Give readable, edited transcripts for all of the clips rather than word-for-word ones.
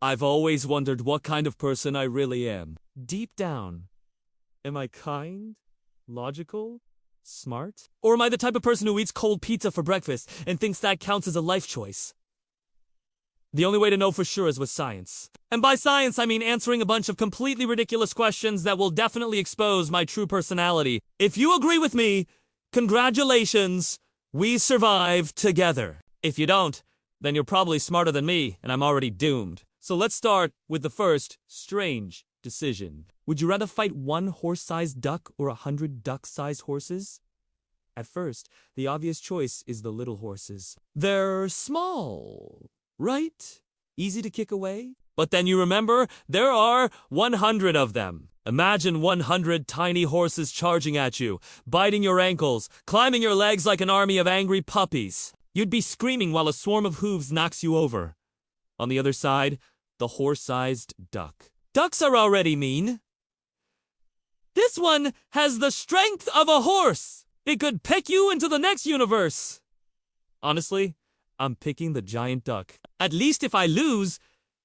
I've always wondered what kind of person I really am. Deep down, am I kind, logical, smart? Or am I the type of person who eats cold pizza for breakfast and thinks that counts as a life choice? The only way to know for sure is with science. And by science, I mean answering a bunch of completely ridiculous questions that will definitely expose my true personality. If you agree with me, congratulations, we survived together. If you don't, then you're probably smarter than me, and I'm already doomed. So let's start with the first strange decision. Would you rather fight one horse-sized duck or 100 duck-sized horses? At first, the obvious choice is the little horses. They're small, right? Easy to kick away? But then you remember, there are 100 of them. Imagine 100 tiny horses charging at you, biting your ankles, climbing your legs like an army of angry puppies. You'd be screaming while a swarm of hooves knocks you over. On the other side, the horse-sized duck. Ducks are already mean. This one has the strength of a horse. It could pick you into the next universe. Honestly, I'm picking the giant duck. At least if I lose,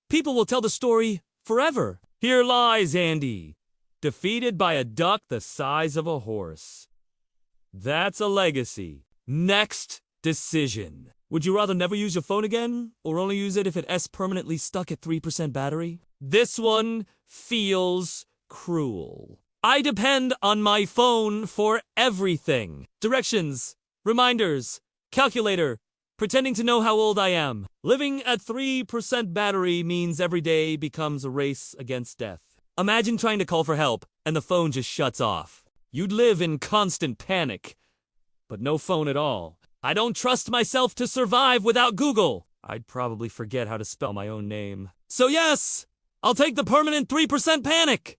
people will tell the story forever. Here lies Andy, defeated by a duck the size of a horse. That's a legacy. Next decision. Would you rather never use your phone again, or only use it if it's permanently stuck at 3% battery? This one feels cruel. I depend on my phone for everything. Directions, reminders, calculator, pretending to know how old I am. Living at 3% battery means every day becomes a race against death. Imagine trying to call for help, and the phone just shuts off. You'd live in constant panic. But no phone at all. I don't trust myself to survive without Google. I'd probably forget how to spell my own name. So yes, I'll take the permanent 3% panic.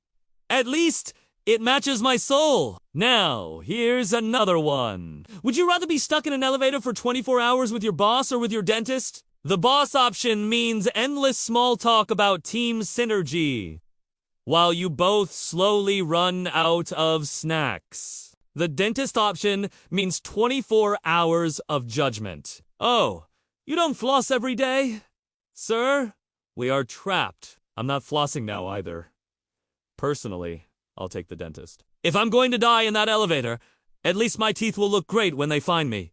At least it matches my soul. Now, here's another one. Would you rather be stuck in an elevator for 24 hours with your boss or with your dentist? The boss option means endless small talk about team synergy, while you both slowly run out of snacks. The dentist option means 24 hours of judgment. Oh, you don't floss every day? Sir, we are trapped. I'm not flossing now either. Personally, I'll take the dentist. If I'm going to die in that elevator, at least my teeth will look great when they find me.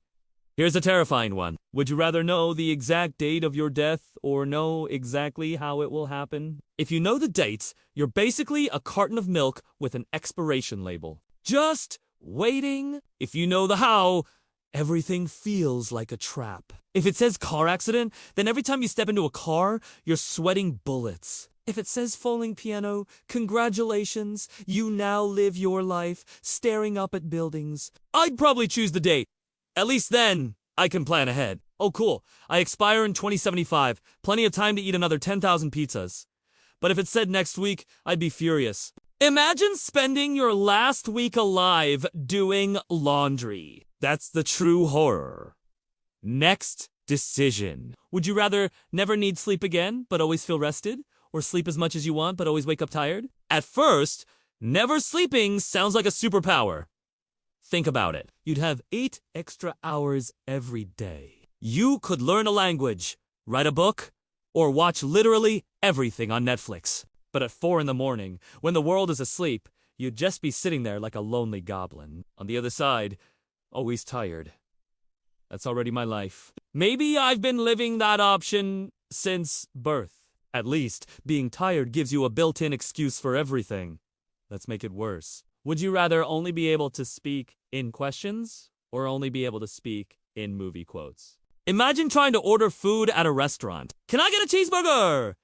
Here's a terrifying one. Would you rather know the exact date of your death or know exactly how it will happen? If you know the dates, you're basically a carton of milk with an expiration label. Just waiting. If you know the how, everything feels like a trap. If it says car accident, then every time you step into a car, you're sweating bullets. If it says falling piano, congratulations, you now live your life staring up at buildings. I'd probably choose the date. At least then, I can plan ahead. Oh cool, I expire in 2075, plenty of time to eat another 10,000 pizzas. But if it said next week, I'd be furious. Imagine spending your last week alive doing laundry. That's the true horror. Next decision. Would you rather never need sleep again, but always feel rested? Or sleep as much as you want, but always wake up tired? At first, never sleeping sounds like a superpower. Think about it. You'd have 8 extra hours every day. You could learn a language, write a book, or watch literally everything on Netflix. But at 4 in the morning, when the world is asleep, you'd just be sitting there like a lonely goblin. On the other side, always tired. That's already my life. Maybe I've been living that option since birth. At least, being tired gives you a built-in excuse for everything. Let's make it worse. Would you rather only be able to speak in questions, or only be able to speak in movie quotes? Imagine trying to order food at a restaurant. Can I get a cheeseburger?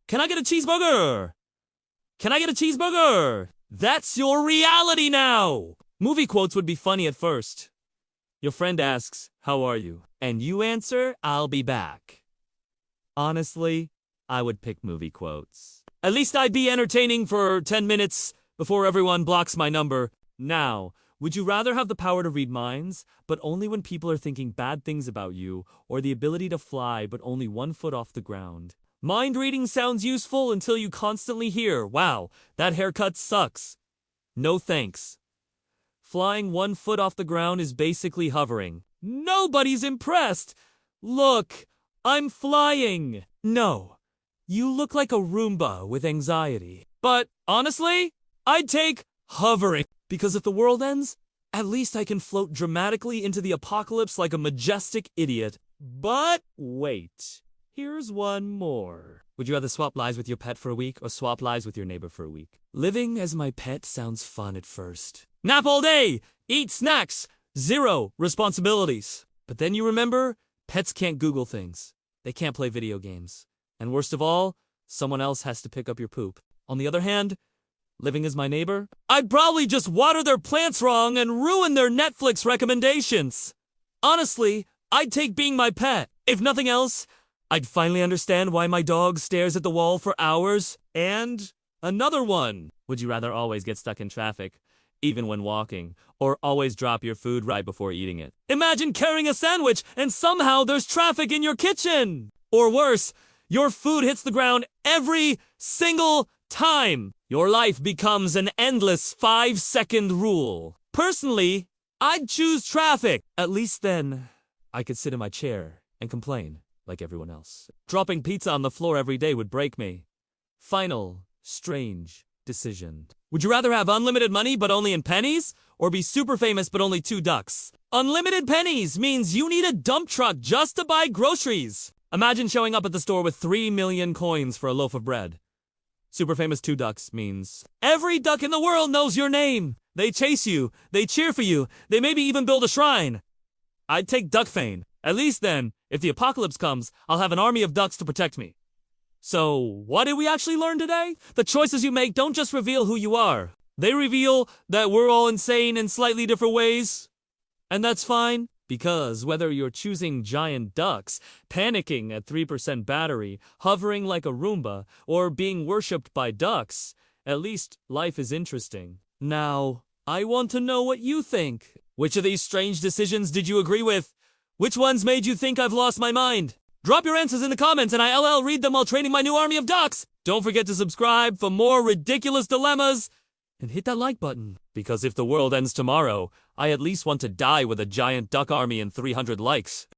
Can I get a cheeseburger? Can I get a cheeseburger? That's your reality now! Movie quotes would be funny at first. Your friend asks, "How are you?" And you answer, "I'll be back." Honestly, I would pick movie quotes. At least I'd be entertaining for 10 minutes before everyone blocks my number. Now, would you rather have the power to read minds, but only when people are thinking bad things about you, or the ability to fly but only 1 foot off the ground? Mind reading sounds useful until you constantly hear, "Wow, that haircut sucks." No thanks. Flying 1 foot off the ground is basically hovering. Nobody's impressed. Look, I'm flying. No, You look like a Roomba with anxiety. But honestly, I'd take hovering. Because if the world ends, at least I can float dramatically into the apocalypse like a majestic idiot. But wait, here's one more. Would you rather swap lives with your pet for a week or swap lives with your neighbor for a week? Living as my pet sounds fun at first. Nap all day, eat snacks, 0 responsibilities. But then you remember, pets can't Google things. They can't play video games. And worst of all, someone else has to pick up your poop. On the other hand, living as my neighbor, I'd probably just water their plants wrong and ruin their Netflix recommendations. Honestly, I'd take being my pet. If nothing else, I'd finally understand why my dog stares at the wall for hours. And another one. Would you rather always get stuck in traffic, even when walking, or always drop your food right before eating it? Imagine carrying a sandwich and somehow there's traffic in your kitchen. Or worse, your food hits the ground every single time. Your life becomes an endless 5-second rule. Personally, I'd choose traffic. At least then, I could sit in my chair and complain like everyone else. Dropping pizza on the floor every day would break me. Final, strange decision. Would you rather have unlimited money but only in pennies, or be super famous but only 2 ducks? Unlimited pennies means you need a dump truck just to buy groceries. Imagine showing up at the store with 3 million coins for a loaf of bread. Super famous 2 ducks means every duck in the world knows your name. They chase you, they cheer for you, they maybe even build a shrine. I'd take duck fame. At least then, if the apocalypse comes, I'll have an army of ducks to protect me. So, what did we actually learn today? The choices you make don't just reveal who you are. They reveal that we're all insane in slightly different ways. And that's fine, because whether you're choosing giant ducks, panicking at 3% battery, hovering like a Roomba, or being worshipped by ducks, at least life is interesting. Now, I want to know what you think. Which of these strange decisions did you agree with? Which ones made you think I've lost my mind? Drop your answers in the comments and I'll read them while training my new army of ducks. Don't forget to subscribe for more ridiculous dilemmas. And hit that like button. Because if the world ends tomorrow, I at least want to die with a giant duck army and 300 likes.